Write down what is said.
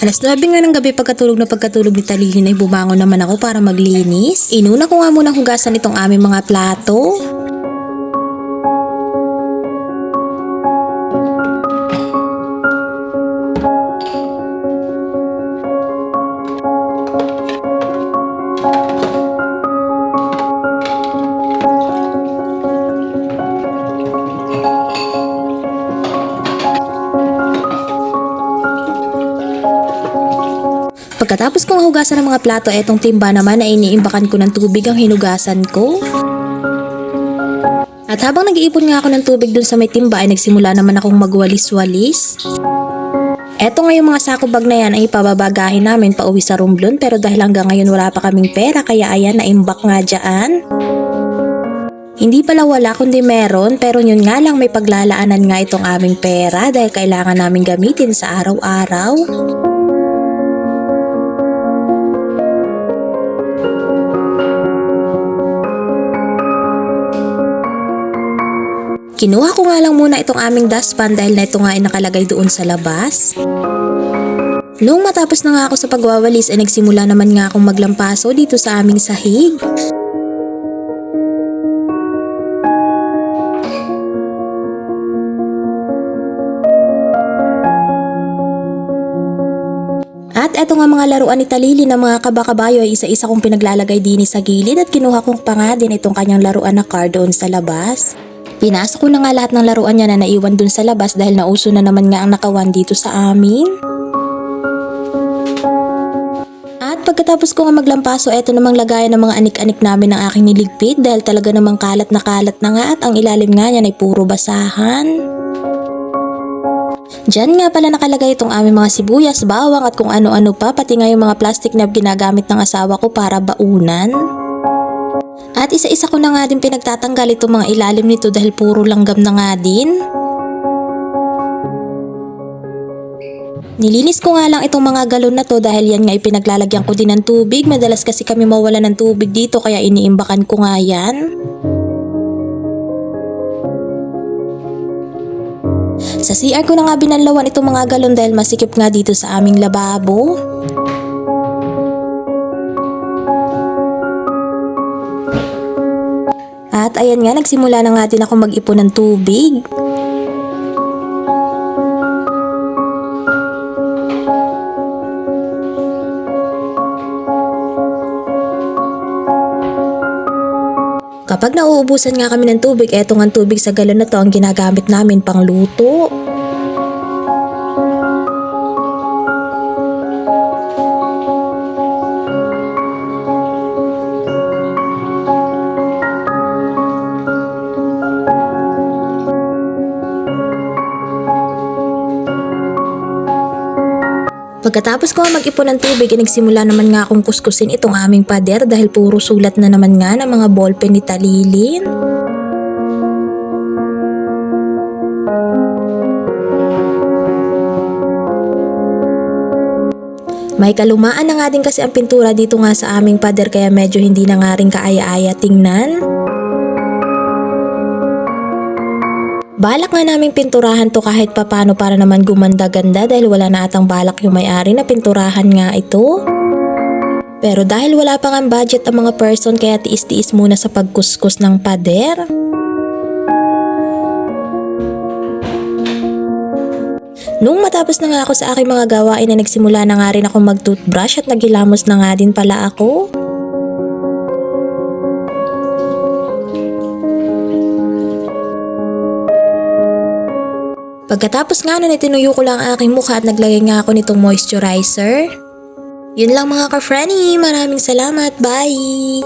Alas 9 nga ng gabi pagkatulog ni Talilin ay bumangon naman ako para maglinis. Inuna ko nga munang hugasan itong aming mga plato. Pagkatapos kong hugasan ng mga plato, etong timba naman ay iniimbakan ko ng tubig ang hinugasan ko. At habang nag-iipon nga ako ng tubig dun sa may timba ay nagsimula naman akong magwalis-walis. Eto nga yung mga sako bag na yan ay ipababagahin namin pa uwi sa Romblon, pero dahil hanggang ngayon wala pa kaming pera kaya ayan, naimbak nga dyan. Hindi pala wala kundi meron, pero yun nga lang may paglalaanan nga itong aming pera dahil kailangan namin gamitin sa araw-araw. Kinuha ko nga lang muna itong aming dustpan dahil na ito nga ay nakalagay doon sa labas. Noong matapos na nga ako sa pagwawalis ay nagsimula naman nga akong maglampaso dito sa aming sahig. At eto nga mga laruan ni Talili na mga kabakabayo ay isa-isa kong pinaglalagay din sa gilid at kinuha kong pa nga din itong kanyang laruan na car doon sa labas. Pinasok ko na nga lahat ng laruan niya na naiwan dun sa labas dahil nauso na naman nga ang nakawan dito sa amin. At pagkatapos ko nga maglampaso, eto namang lagayan ng mga anik-anik namin ng aking niligpit dahil talaga namang kalat na nga at ang ilalim nga niyan ay puro basahan. Diyan nga pala nakalagay itong aming mga sibuyas, bawang at kung ano-ano pa, pati nga yung mga plastic na ginagamit ng asawa ko para baunan. At isa-isa ko na nga din pinagtatanggal itong mga ilalim nito dahil puro langgam na nga din. Nilinis ko nga lang itong mga galon na to dahil yan nga ipinaglalagyan ko din ng tubig. Madalas kasi kami mawala ng tubig dito kaya iniimbakan ko nga yan. Sa CR ko na nga binalawan itong mga galon dahil masikip nga dito sa aming lababo. At ayan nga, nagsimula na nga din ako mag-ipon ng tubig. Kapag nauubusan nga kami ng tubig, eto nga tubig sa galon na to ang ginagamit namin pang luto. Pagkatapos ko nga mag-ipon ng tubig, nagsimula naman nga akong kuskusin itong aming pader dahil puro sulat na naman nga ng mga ballpen ni Talilin. May kalumaan na nga din kasi ang pintura dito nga sa aming pader kaya medyo hindi na nga rin kaaya-aya tingnan. Balak nga naming pinturahan to kahit papano para naman gumanda-ganda dahil wala na atang balak yung may-ari na pinturahan nga ito. Pero dahil wala pa nga budget ang mga person kaya tiis-tiis muna sa pagkuskus ng pader. Nung matapos na nga ako sa aking mga gawain na nagsimula na nga rin ako mag-toothbrush at nagilamos na nga din pala ako. Pagkatapos nga nun, itinuyo ko lang ang aking mukha at naglagay nga ako nitong moisturizer. Yun lang mga ka-Franny, maraming salamat, bye!